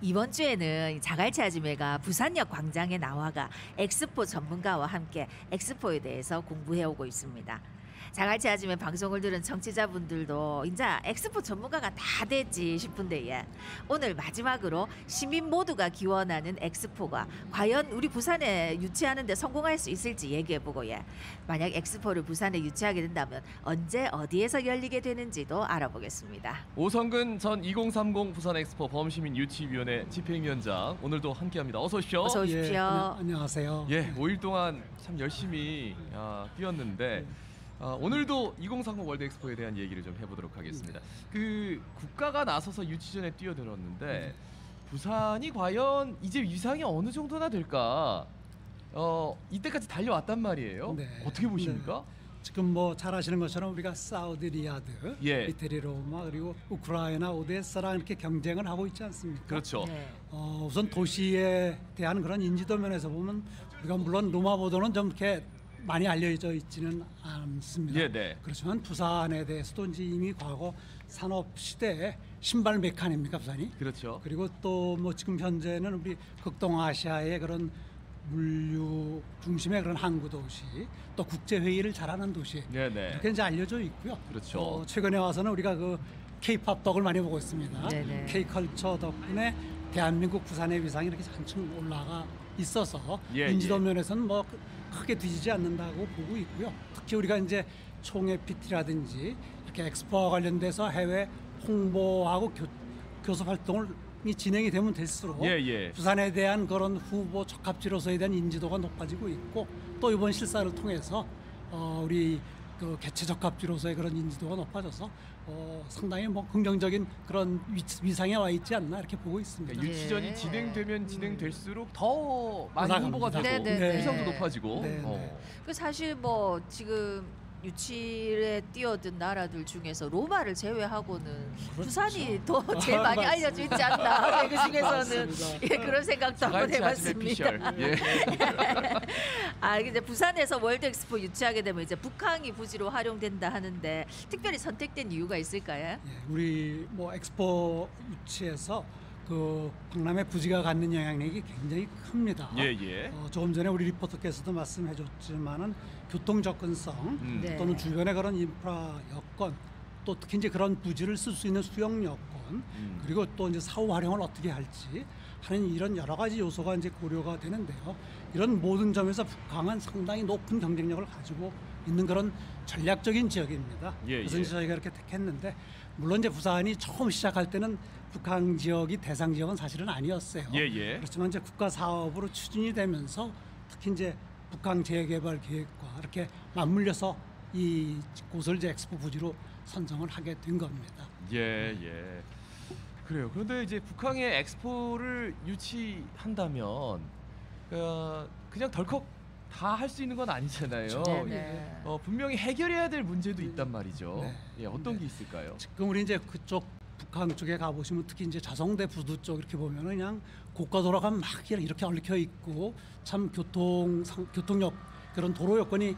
이번 주에는 자갈치 아지매가 부산역 광장에 나와가 엑스포 전문가와 함께 엑스포에 대해서 공부해 오고 있습니다. 자갈치 아지매 방송을 들은 청취자분들도 이제 엑스포 전문가가 다 됐지 싶은데 오늘 마지막으로 시민 모두가 기원하는 엑스포가 과연 우리 부산에 유치하는 데 성공할 수 있을지 얘기해보고 만약 엑스포를 부산에 유치하게 된다면 언제 어디에서 열리게 되는지도 알아보겠습니다. 오성근 전 2030 부산 엑스포 범시민 유치위원회 집행위원장 오늘도 함께합니다. 어서 오십시오. 어서 오십시오. 예, 안녕하세요. 예, 5일 동안 참 열심히 뛰었는데 오늘도 2030 월드 엑스포에 대한 얘기를 좀 해보도록 하겠습니다. 그 국가가 나서서 유치전에 뛰어들었는데 부산이 과연 이제 위상이 어느 정도나 될까? 이때까지 달려왔단 말이에요. 네. 어떻게 보십니까? 네. 지금 뭐 잘 아시는 것처럼 우리가 사우디 리야드, 이태리 로마 그리고 우크라이나 오데사랑 이렇게 경쟁을 하고 있지 않습니까? 그렇죠. 네. 우선 도시에 대한 그런 인지도 면에서 보면 우리가 물론 로마보다는 좀 이렇게 많이 알려져 있지는 않습니다. 예, 네. 그렇지만 부산에 대해서도 이제 이미 과거 산업 시대의 신발 메카 아닙니까 부산이? 그렇죠. 그리고 또 뭐 지금 현재는 우리 극동아시아의 그런 물류 중심의 그런 항구 도시, 또 국제 회의를 잘하는 도시, 네네. 이렇게 이제 알려져 있고요. 그렇죠. 최근에 와서는 우리가 그 K-팝 덕을 많이 보고 있습니다. 네네. K-컬처 덕분에 대한민국 부산의 위상이 이렇게 한층 올라가 있어서 인지도 면에서는 뭐 크게 뒤지지 않는다고 보고 있고요. 특히 우리가 이제 총회 PT라든지 이렇게 엑스포와 관련돼서 해외 홍보하고 교섭 활동을 진행이 되면 될수록 부산에 대한 그런 후보 적합지로서에 대한 인지도가 높아지고 있고 또 이번 실사를 통해서 우리 그 개최 적합지로서의 그런 인지도가 높아져서 상당히 뭐 긍정적인 그런 위상에 와 있지 않나 이렇게 보고 있습니다. 그러니까 유치전이 진행되면 진행될수록 더 많이 홍보가 되고 네네네. 위상도 높아지고. 그 사실 뭐 지금 유치에 뛰어든 나라들 중에서 로마를 제외하고 부산이 더 제일 많이 알려져 있지 않나. 그 중에서는 그런 생각도 한번 해봤습니다. 이제 부산에서 월드 엑스포 유치하게 되면 이제 북항이 부지로 활용된다 하는데 특별히 선택된 이유가 있을까요? 우리 뭐 엑스포 유치에서 그 박람회 부지가 갖는 영향력이 굉장히 큽니다. 조금 전에 우리 리포터께서도 말씀해줬지만은 교통 접근성 또는 주변의 그런 인프라 여건 또 특히 이제 그런 부지를 쓸 수 있는 수용 여건 그리고 또 이제 사후 활용을 어떻게 할지 하는 이런 여러 가지 요소가 이제 고려가 되는데요. 이런 모든 점에서 북한은 상당히 높은 경쟁력을 가지고 있는 그런 전략적인 지역입니다. 그래서 이제 저희가 이렇게 택했는데 물론 이제 부산이 처음 시작할 때는 북한 지역이 대상 지역은 사실은 아니었어요. 그렇지만 이제 국가 사업으로 추진이 되면서 특히 이제 북한 재개발 계획과 이렇게 맞물려서 이 곳을 이제 엑스포 부지로 선정을 하게 된 겁니다. 그래요. 그런데 이제 북한의 엑스포를 유치한다면 그냥 덜컥 다 할 수 있는 건 아니잖아요. 분명히 해결해야 될 문제도 있단 말이죠. 어떤 게 있을까요? 지금 우리 이제 그쪽 북한 쪽에 가보시면 특히 이제 자성대 부두 쪽 이렇게 보면은 그냥 고가도로가 막 이렇게 얽혀 있고 참 교통력 그런 도로 여건이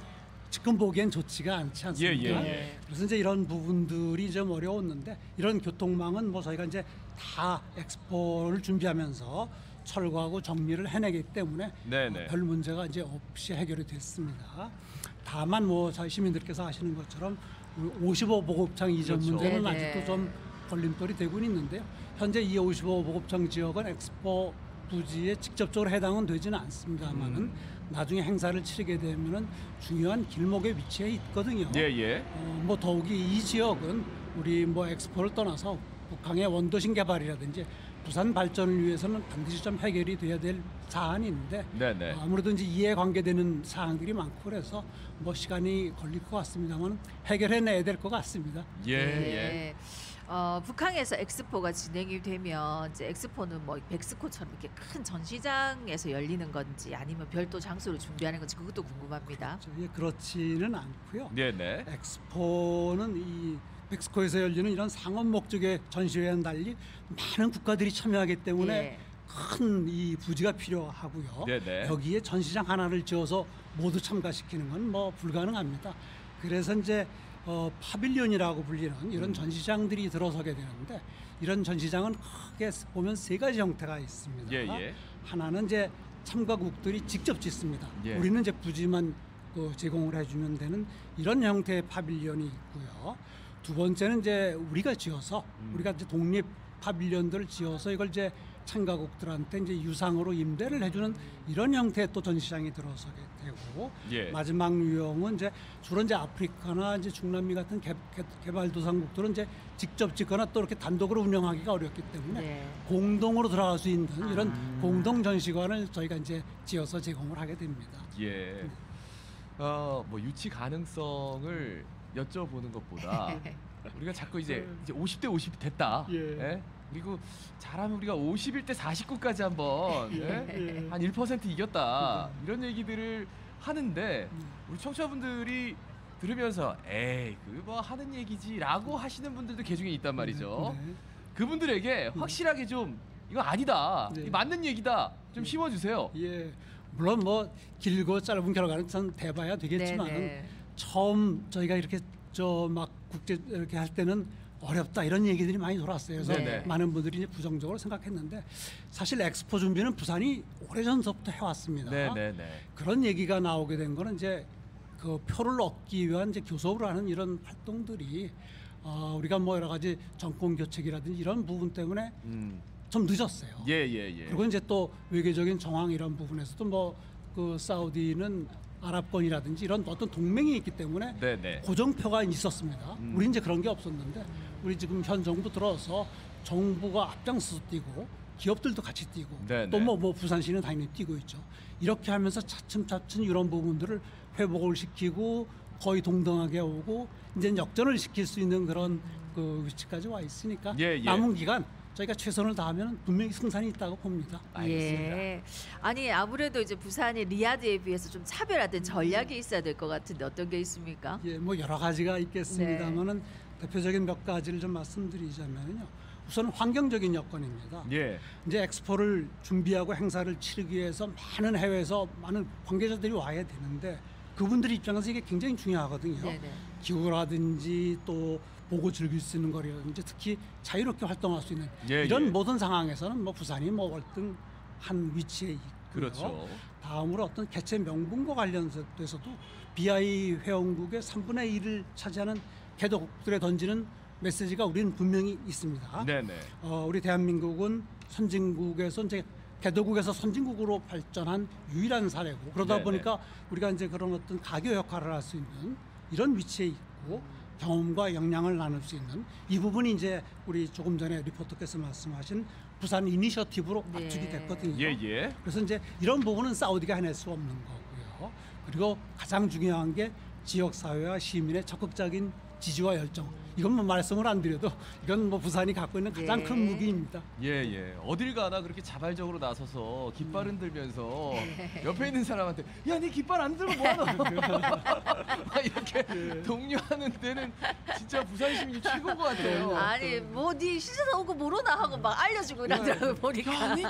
지금 보기엔 좋지가 않지 않습니까? 그래서 이제 이런 부분들이 좀 어려웠는데 이런 교통망은 뭐 저희가 이제 다 엑스포를 준비하면서 철거하고 정리를 해내기 때문에 별 문제가 이제 없이 해결이 됐습니다. 다만 뭐 저희 시민들께서 아시는 것처럼 55 보급창 이전 문제는 아직도 좀 걸림돌이 되고 있는데요. 현재 이 55 보급창 지역은 엑스포 부지에 직접적으로 해당은 되지는 않습니다만은 나중에 행사를 치르게 되면은 중요한 길목에 위치해 있거든요. 뭐 더욱이 이 지역은 우리 뭐 엑스포를 떠나서 북한의 원도심 개발이라든지 부산 발전을 위해서는 반드시 좀 해결이 돼야 될 사안인데 아무래도 이제 이해 관계되는 사항들이 많고 그래서 뭐 시간이 걸릴 것 같습니다만 해결해내야 될 것 같습니다. 북한에서 엑스포가 진행이 되면 이제 엑스포는 뭐 백스코처럼 이렇게 큰 전시장에서 열리는 건지 아니면 별도 장소를 준비하는 건지 그것도 궁금합니다. 그렇지는 않고요. 엑스포는 이 백스코에서 열리는 이런 상업 목적의 전시회와는 달리 많은 국가들이 참여하기 때문에 큰 이 부지가 필요하고요. 여기에 전시장 하나를 지어서 모두 참가시키는 건 뭐 불가능합니다. 그래서 이제 파빌리온이라고 불리는 이런 전시장들이 들어서게 되는데 이런 전시장은 크게 보면 세 가지 형태가 있습니다. 예. 하나는 이제 참가국들이 직접 짓습니다. 예. 우리는 이제 부지만 제공을 해주면 되는 이런 형태의 파빌리온이 있고요. 두 번째는 이제 우리가 지어서 우리가 이제 독립 파빌리온들을 지어서 이걸 이제 참가국들한테 이제 유상으로 임대를 해주는 이런 형태의 또 전시장이 들어서게 되고 예. 마지막 유형은 이제 주로 이제 아프리카나 이제 중남미 같은 개발도상국들은 이제 직접 짓거나 또 이렇게 단독으로 운영하기가 어렵기 때문에 네. 공동으로 들어갈 수 있는 이런 공동 전시관을 저희가 이제 지어서 제공을 하게 됩니다. 예. 뭐 유치 가능성을 여쭤보는 것보다 우리가 자꾸 이제 50대 50 됐다. 예. 그리고 잘하면 우리가 51대 49까지 한번 한 1% 이겼다. 이런 얘기들을 하는데 우리 청취자분들이 들으면서 에이 그 뭐 하는 얘기지라고 하시는 분들도 개중에 있단 말이죠. 네. 그분들에게 확실하게 좀 이거 아니다. 네. 이거 맞는 얘기다. 좀 심어주세요. 예. 물론 뭐 길고 짧은 결과는 전 대봐야 되겠지만 네네. 처음 저희가 이렇게 막 국제 이렇게 할 때는 어렵다 이런 얘기들이 많이 돌았어요. 그래서 네네. 많은 분들이 이제 부정적으로 생각했는데 사실 엑스포 준비는 부산이 오래전부터 해왔습니다. 네네네. 그런 얘기가 나오게 된 거는 이제 그 표를 얻기 위한 이제 교섭을 하는 이런 활동들이 우리가 뭐 여러 가지 정권 교체기라든지 이런 부분 때문에 좀 늦었어요. 예. 그리고 이제 또 외교적인 정황 이런 부분에서도 뭐 그 사우디는 아랍권이라든지 이런 어떤 동맹이 있기 때문에 네네. 고정표가 있었습니다. 우리 이제 그런 게 없었는데 우리 지금 현 정부 들어서 정부가 앞장서서 뛰고 기업들도 같이 뛰고 네네. 또 뭐 부산시는 당연히 뛰고 있죠. 이렇게 하면서 차츰차츰 이런 부분들을 회복을 시키고 거의 동등하게 오고 이제 역전을 시킬 수 있는 그런 그 위치까지 와 있으니까 예. 남은 기간 저희가 최선을 다하면 분명히 승산이 있다고 봅니다. 알겠습니다. 예. 아니 아무래도 이제 부산이 리야드에 비해서 좀 차별화된 전략이 있어야 될 것 같은데 어떤 게 있습니까? 예, 뭐 여러 가지가 있겠습니다만은 대표적인 몇 가지를 좀 말씀드리자면요. 우선 환경적인 여건입니다. 예. 이제 엑스포를 준비하고 행사를 치르기 위해서 많은 해외에서 많은 관계자들이 와야 되는데 그분들 입장에서 이게 굉장히 중요하거든요. 네네. 기후라든지 또 보고 즐길 수 있는 거리라든지 특히 자유롭게 활동할 수 있는 예, 이런 예. 모든 상황에서는 뭐 부산이 뭐 월등한 위치에 있고요. 그렇죠. 다음으로 어떤 개체 명분과 관련돼서도 BI 회원국의 3분의 1을 차지하는 개도국들에 던지는 메시지가 우리는 분명히 있습니다. 네네. 우리 대한민국은 선진국에서 이제 개도국에서 선진국으로 발전한 유일한 사례고 그러다 네네. 보니까 우리가 이제 그런 어떤 가교 역할을 할 수 있는 이런 위치에 있고 경험과 역량을 나눌 수 있는 이 부분이 이제 우리 조금 전에 리포터께서 말씀하신 부산 이니셔티브로 네. 압축이 됐거든요. 예. 그래서 이제 이런 부분은 사우디가 해낼 수 없는 거고요. 그리고 가장 중요한 게 지역 사회와 시민의 적극적인 지지와 열정. 이건 뭐 말씀을 안 드려도 이건 뭐 부산이 갖고 있는 가장 예. 큰 무기입니다. 예. 어딜 가나 그렇게 자발적으로 나서서 깃발 흔들면서 옆에 있는 사람한테 야, 네 깃발 안 들고 뭐 하나? 막 이렇게 독려하는 데는 진짜 부산 시민이 최고인 것 같아요. 아니 뭐네 시세서 오고 모르나 하고 막 알려주고 이러더라고요 보니까. 야, 아니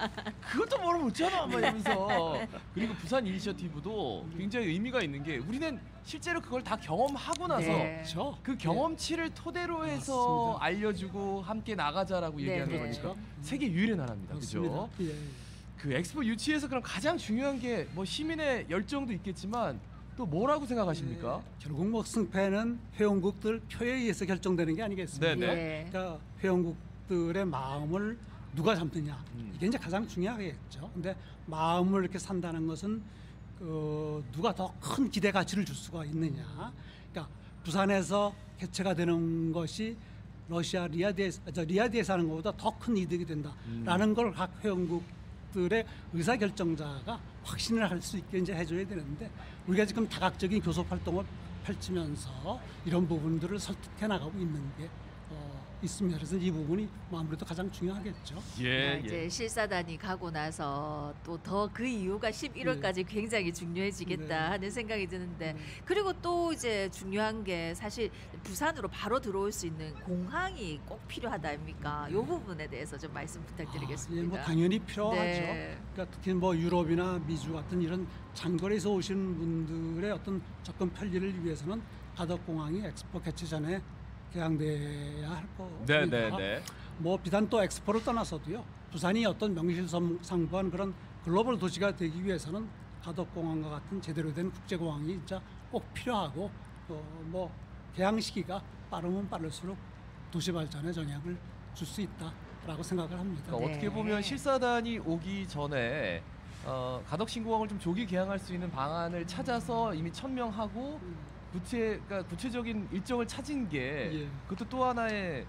그것도 모르면 어쩌나 막 이러면서. 그리고 부산 이니셔티브도 굉장히 의미가 있는 게 우리는 실제로 그걸 다 경험하고 나서 네. 그렇죠? 그 경험치를 토대로 해서 맞습니다. 알려주고 함께 나가자라고 얘기하는 네, 거니까 네. 세계 유일의 나라입니다. 그렇죠? 예. 그 엑스포 유치에서 그럼 가장 중요한 게 뭐 시민의 열정도 있겠지만 또 뭐라고 생각하십니까? 결국 뭐 승패는 회원국들 표에 의해서 결정되는 게 아니겠습니까? 네네. 예. 그러니까 회원국들의 마음을 누가 잡느냐 이게 이제 가장 중요하겠죠. 근데 마음을 이렇게 산다는 것은 누가 더 큰 기대 가치를 줄 수가 있느냐. 그러니까 부산에서 개최가 되는 것이 러시아 리야드에서 하는 것보다 더 큰 이득이 된다라는 걸 각 회원국들의 의사 결정자가 확신을 할 수 있게 이제 해줘야 되는데 우리가 지금 다각적인 교섭 활동을 펼치면서 이런 부분들을 설득해 나가고 있는 게 있습니다. 그래서 이 부분이 아무래도 가장 중요하겠죠. 예. 이제 실사단이 가고 나서 또 더 그 이유가 11월까지 굉장히 중요해지겠다 네. 하는 생각이 드는데 그리고 또 이제 중요한 게 사실 부산으로 바로 들어올 수 있는 공항이 꼭 필요하다 아닙니까? 이 부분에 대해서 좀 말씀 부탁드리겠습니다. 예, 뭐 당연히 필요하죠. 네. 그러니까 특히 뭐 유럽이나 미주 같은 이런 장거리에서 오시는 분들의 어떤 접근 편리를 위해서는 가덕공항이 엑스포 개최 전에 개항돼야 할 네, 겁니다. 네, 네. 뭐 비단 또 엑스포를 떠나서도요. 부산이 어떤 명실상부한 그런 글로벌 도시가 되기 위해서는 가덕공항과 같은 제대로 된 국제공항이 진짜 꼭 필요하고 뭐 개항 시기가 빠르면 빠를수록 도시 발전에 영향을 줄 수 있다라고 생각을 합니다. 그러니까 네. 어떻게 보면 실사단이 오기 전에 가덕신공항을 좀 조기 개항할 수 있는 방안을 찾아서 이미 천명하고 그러니까 구체적인 일정을 찾은 게 예. 그것도 또 하나의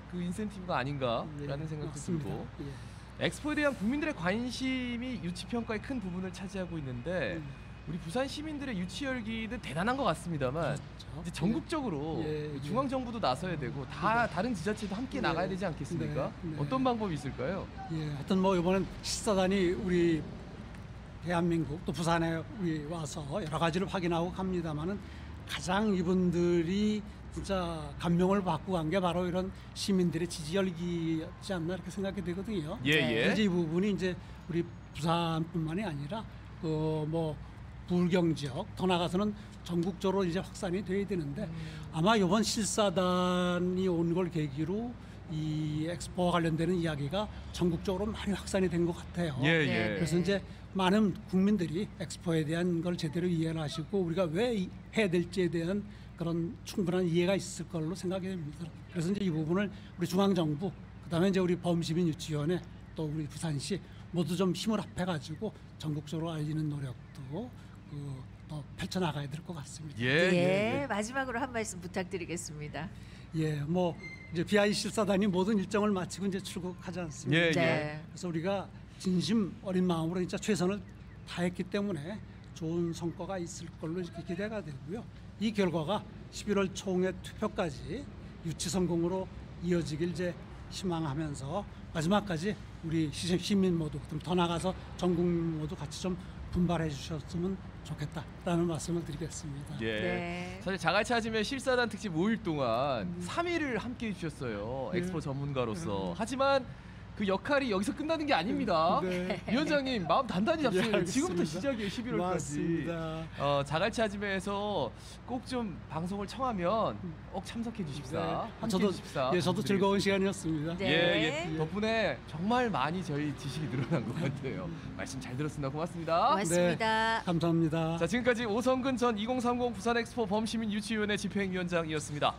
그 인센티브가 아닌가라는 생각도 맞습니다. 들고 예. 엑스포에 대한 국민들의 관심이 유치 평가의 큰 부분을 차지하고 있는데 우리 부산 시민들의 유치 열기는 대단한 것 같습니다만 그렇죠. 이제 전국적으로 예, 예. 중앙 정부도 나서야 되고 다른 지자체도 함께 네. 나가야 되지 않겠습니까? 네, 네. 어떤 방법이 있을까요? 예, 하여튼 뭐 이번엔 실사단이 우리 대한민국 또 부산에 우리 와서 여러 가지를 확인하고 갑니다만은 가장 이분들이 진짜 감명을 받고 간 게 바로 이런 시민들의 지지 열기였지 않나 이렇게 생각이 되거든요. 예, 네. 예. 그래서 이 부분이 이제 우리 부산뿐만이 아니라 뭐 부울경 지역 더 나가서는 전국적으로 이제 확산이 돼야 되는데 아마 이번 실사단이 온 걸 계기로 이 엑스포와 관련되는 이야기가 전국적으로 많이 확산이 된 것 같아요. 예, 네, 예. 그래서 이제 많은 국민들이 엑스포에 대한 걸 제대로 이해를 하시고 우리가 왜 해야 될지에 대한 그런 충분한 이해가 있을 걸로 생각이 됩니다. 그래서 이제 이 부분을 우리 중앙정부, 그다음에 이제 우리 범시민유치위원회 또 우리 부산시 모두 좀 힘을 합해가지고 전국적으로 알리는 노력도 더 펼쳐나가야 될 것 같습니다. 예, 예, 예, 예. 마지막으로 한 말씀 부탁드리겠습니다. 예, 뭐 이제 BI 실사단이 모든 일정을 마치고 이제 출국하지 않습니까? 예, 네. 그래서 우리가 진심 어린 마음으로 진짜 최선을 다했기 때문에 좋은 성과가 있을 걸로 이렇게 기대가 되고요. 이 결과가 11월 총회 투표까지 유치 성공으로 이어지길 이제 희망하면서 마지막까지 우리 시민 모두 더 나가서 전 국민 모두 같이 좀 분발해 주셨으면 좋겠다라는 말씀을 드리겠습니다. 예. 네. 사실 자갈치 아침에 실사단 특집 5일 동안 3일을 함께 해주셨어요. 엑스포 전문가로서. 하지만 그 역할이 여기서 끝나는 게 아닙니다. 네. 위원장님 마음 단단히 잡수세요. 알겠습니다. 지금부터 시작이에요. 11월까지. 맞습니다. 자갈치 아침에에서 꼭 좀 방송을 청하면 꼭 참석해 주십사. 함께 저도 해주십사. 저도 즐거운 시간이었습니다. 네. 예, 예. 덕분에 정말 많이 저희 지식이 늘어난 것 같아요. 말씀 잘 들었습니다. 고맙습니다. 고맙습니다. 감사합니다. 자, 지금까지 오성근 전 2030 부산 엑스포 범시민 유치위원회 집행위원장이었습니다.